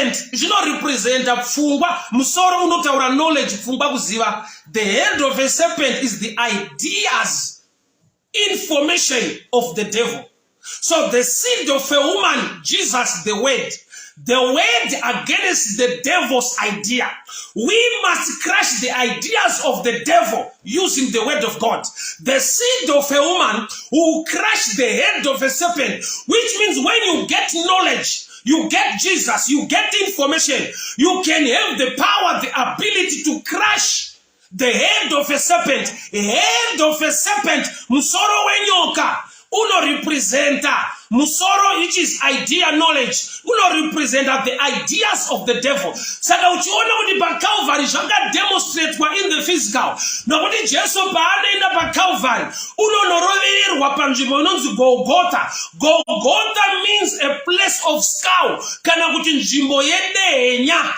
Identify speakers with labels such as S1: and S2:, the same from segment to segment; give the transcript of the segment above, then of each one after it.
S1: serpent zvinorepresenta pfungwa, musoro unotaura knowledge, pfungwa kuziva. The head of a serpent is the ideas, information of the devil. So the seed of a woman, Jesus the word against the devil's idea. We must crush the ideas of the devil using the word of God. The seed of a woman will crush the head of a serpent, which means when you get knowledge, you get Jesus, you get information, you can have the power, the ability to crush the head of a serpent. Head of a serpent, musoro wenyoka, uno representa musoro, which is idea, knowledge, uno representa the ideas of the devil. Saka uchiona kuti pa Calvary zvanga demonstrate in the physical. Nokuti Jesu paanoenda pa Calvary unonorovererwa panzvimbo inonzi Golgotha. Golgotha means a place of skull, kana kuti nzvimbo yedehenya.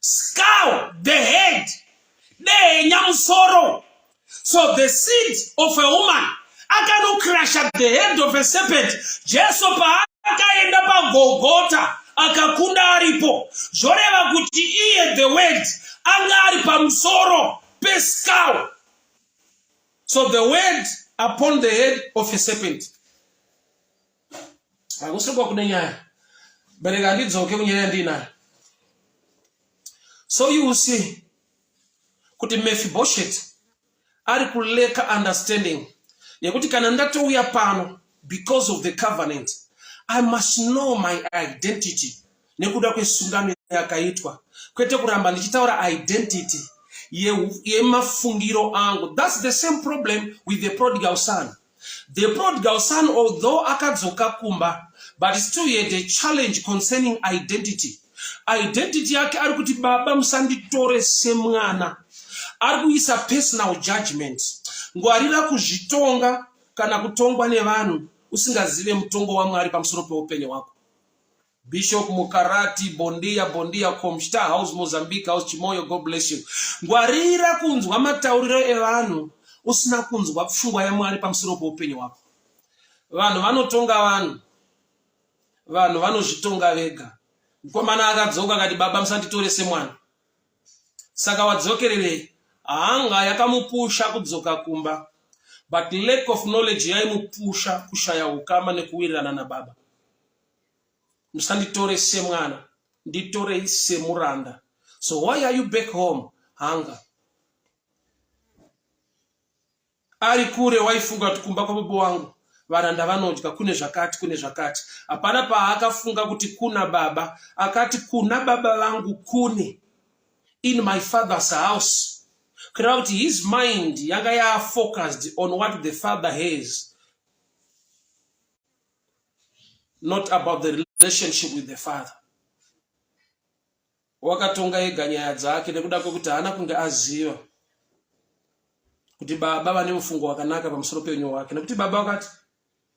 S1: Skull, the head, dehenya musoro. So the seed of a woman akano crash at the head of a serpent. Jesu akaenda pa Golgotha akakunda aripo. Zvoreva kuti iye the word anga ari pamusoro pescal. So the word upon the head of a serpent. Akusoko kunenya. Bereka ndidzoke kunyanya ndina. So you will see kuti Mephibosheth ari kuleka understanding yekuti kana ndatouya pano because of the covenant, I must know my identity. Nekuda kwesungano yakaitwa, kwete kuramba ndichitaura identity yemafungiro angu. That's the same problem with the prodigal son. The prodigal son, although akadzoka kumba, but still he had a challenge concerning identity. Identity yake ari kuti baba musanditore semwana. Ari kuisa personal judgment. Ngwarira kuzvitonga kana kutongwa nevanhu usingazive mutongo waMwari pamusoro peupenyu wako. Bishop Mukarati, Bondia, Komshta House, Mozambique House, Chimoyo, God bless you. Ngwarira kunzwa matauriro evanhu usina kunzwa pfungwa yaMwari pamusoro peupenyu wako. Vanhu vanotonga vanhu vanozvitonga vega. Mukomana akadzoka akati baba musanditore semwana. Saka wadzokerere hanga yakamupusha kudzoka kumba, but lack of knowledge yaimupusha kushaya ukama nekuwirirana nababa. Musanditore semwana, nditore semuranda. So why are you back home? Hunger. Ari kure waifunga tukumba kwa baba wangu varanda vanodya kune zvakati. Hapana paakafunga kuti kuna baba, akati kuna baba vangu kune in my father's house. Crowd, his mind yanga focused on what the father has, not about the relationship with the father. Wakatonga ega nyaya dzake nekuda kwekuti hana kunge aziva kuti baba vane mufungo wakanaka pamusoro peupenyu wake. Nekuti baba wakati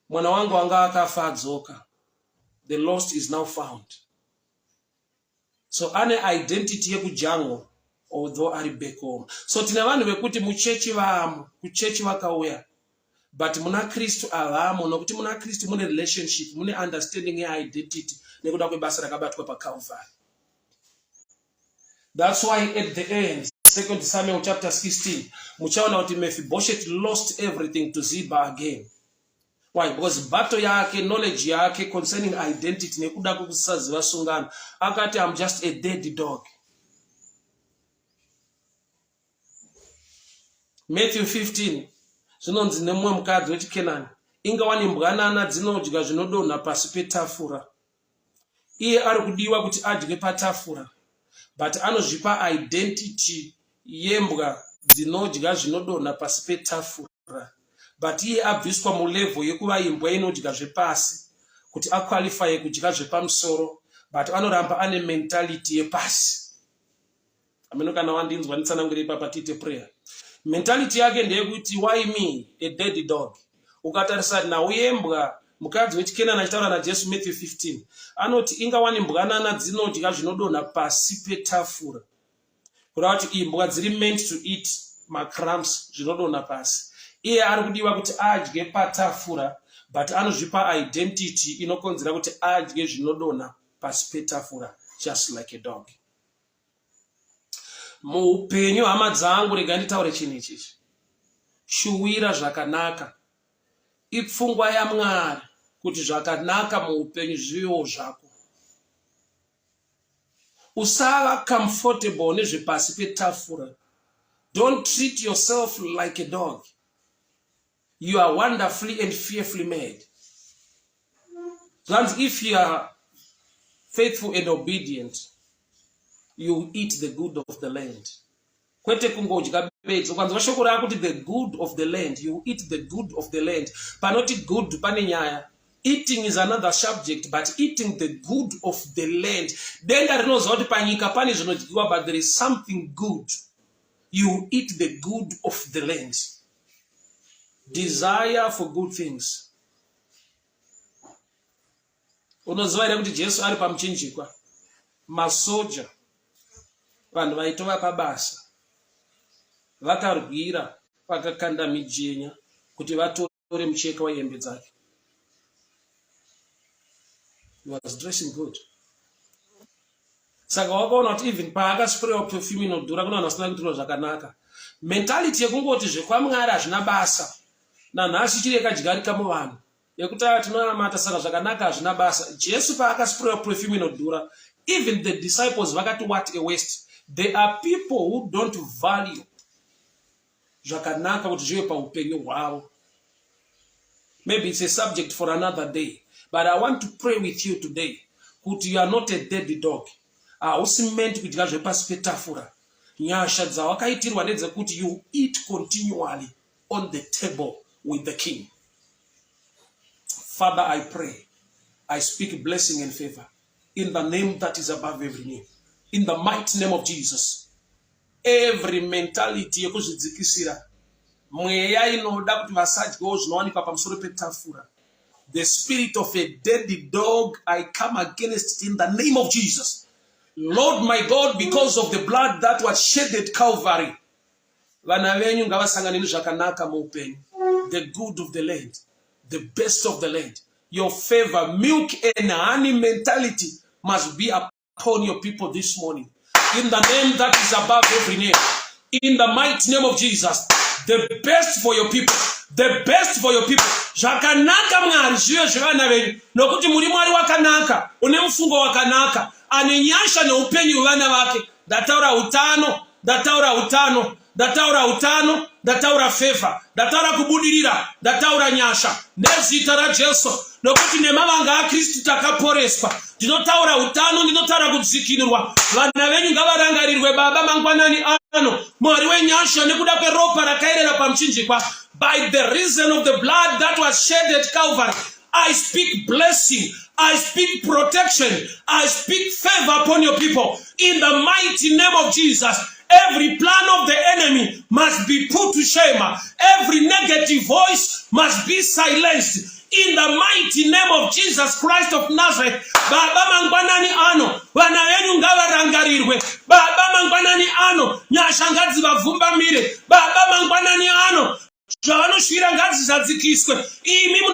S1: mwana wangu anga akafa adzoka, the lost is now found. So ane identity yekujango although ari back home. So tina vanhu vekuti muchechi vamo, kuchechi vakauya, but muna Kristu avamo, nokuti muna Kristu mune relationship, mune understanding ya identity nekuda kwebasa rakabatwa pa Calvary. That's why at the end, 2 Samuel chapter 16, muchaona kuti Mephibosheth lost everything to Ziba again. Why? Because battle yake, knowledge yake concerning identity nekuda kusaziva sungano, akati I'm just a dead dog. Matthew 15, zvinonzi nemumwe mukadzi wechiKenani inga wani mbwanana dzinodya zvinodonha pasi petafura. Iye ari kudiwa kuti adye patafura, but anozvipa identity yembwa dzinodya zvinodonha pasi petafura. But iye abviswa mulevel yekuva imbwa inodya zvepasi kuti aqualify kudya zvepamusoro, but anoramba ane mentality yepasi. Ameno kana wandinzwa nditsanangure ipa patite prayer. Mentality yake ndeyekuti why me, a dead dog. Ukatarisa nawo yembwa mukadzi wechiKenani achitaura naJesu Matthew 15, anoti inga wani mbwanana dzinodya zvinodonha pasi petafura. Kureva kuti imbwa dziri meant to eat macrumbs zvinodonha pasi. Iye ari kudiwa kuti adye patafura, but anozvipa identity inokonzera kuti adye zvinodonha pasi petafura, just like a dog. Muupenyu hama dzangu, rega nditaure chinhu ichichi. Shuwira zvakanaka. Ipfungwa yaMwari kuti zvakanaka muupenyu zvivewo zvako. Usava comfortable nezvepasi petafura. Don't treat yourself like a dog. You are wonderfully and fearfully made. And if you are faithful and obedient, you eat the good of the land. Kwete kungodya bedzi, ukanzwa shoko rako kuti the good of the land, you eat the good of the land. Panoti good pane nyaya. Eating is another subject, but eating the good of the land. Denga rinozwa kuti panyika pane zvinodyiwa, but there is something good. You eat the good of the land. Desire for good things. Unoziva here kuti Jesu ari pamuchinjikwa. Masoja, vanhu vaitova pabasa, vakarwira vakakanda mijenya kuti vatore mucheka wehembe dzake. He was dressing good. Saka wakaona kuti even paakasprayiwa perfume inodhura kuna vanhu vasina kutirwa zvakanaka. Mentality yekungoti zvekwaMwari hazvina basa. Nanhasi chiri yakadyarika muvanhu. Yekuti tinonamata saka zvakanaka hazvina basa. Jesu paakasprayiwa perfume inodhura, even the disciples vakati what a waste. There are people who don't value zvakanaka kuti zvive paupenyu hwavo. Maybe it's a subject for another day. But I want to pray with you today. Kuti you are not a dead dog. Hausi meant kudya zvepasi petafura. Nyasha dzawakaitirwa ndedzekuti you eat continually on the table with the king. Father, I pray. I speak blessing and favor in the name that is above every name. In the mighty name of Jesus. Every mentality yekuzvidzikisira, mweya inoda kuti vasadyawo zvinowanikwa pamusoro petafura, the spirit of a dead dog, I come against it in the name of Jesus. Lord my God, because of the blood that was shed at Calvary, vana venyu ngavasangane nezvakanaka muupenyu, the good of the land, the best of the land, your favor, milk and honey mentality must be upon your people this morning. In the name that is above every name. In the mighty name of Jesus. The best for your people. The best for your people. Zvakanaka Mwari zvive zvevana venyu. Nokuti muri Mwari wakanaka. Une mufungo wakanaka. Ane nyasha neupenyu hwevana vake. Ndataura utano. Ndataura utano. Ndataura utano. Ndataura favor. Ndataura kubudirira. Ndataura nyasha. Nezita raJesu. Nokuti nemavanga aKristu takaporeswa. Ndinotaura utano, ndinotaura kudzikinurwa. Vana venyu ngavarangarirwe Baba mangwanani ano. Mwari wenyasha nekuda kweropa rakaerera pamuchinjikwa. By the reason of the blood that was shed at Calvary, I speak blessing. I speak protection. I speak favor upon your people. In the mighty name of Jesus. Every plan of the enemy must be put to shame. Every negative voice must be silenced. In the mighty name of Jesus Christ of Nazareth. Baba mangwanani ano. Vana venyu ngavarangarirwe. Baba mangwanani ano. Nyasha ngadzivavhumba mire. Baba mangwanani ano. Zvavanoshira ngadzizadzikiswe. Imi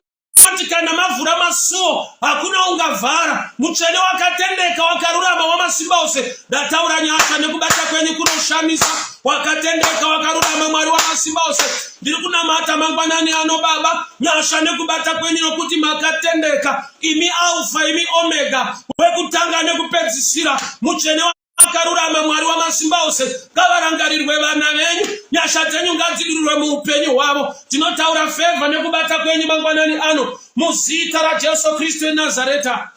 S1: kana mavhura masuo hakuna ungavhara. Mutsvene wakatendeka wakarurama wamasimba ose. Ndataura nyasha nekubata kwenyu kunoshamisa. Wakatendeka wakarurama Mwari wamasimba ose. Ndiri kunamata mangwanani ano Baba. Nyasha nekubata kwenyu nokuti makatendeka. Imi Alpha, imi Omega. Wekutanga nekupedzisira. Mutsvene wakarurama Mwari wamasimba ose. Ngavarangarirwe vana venyu. Nyasha dzenyu ngadzidirwe muupenyu hwavo. Tinotaura favor nekubata kwenyu mangwanani ano. Muzita raJesu Kristu weNazareta.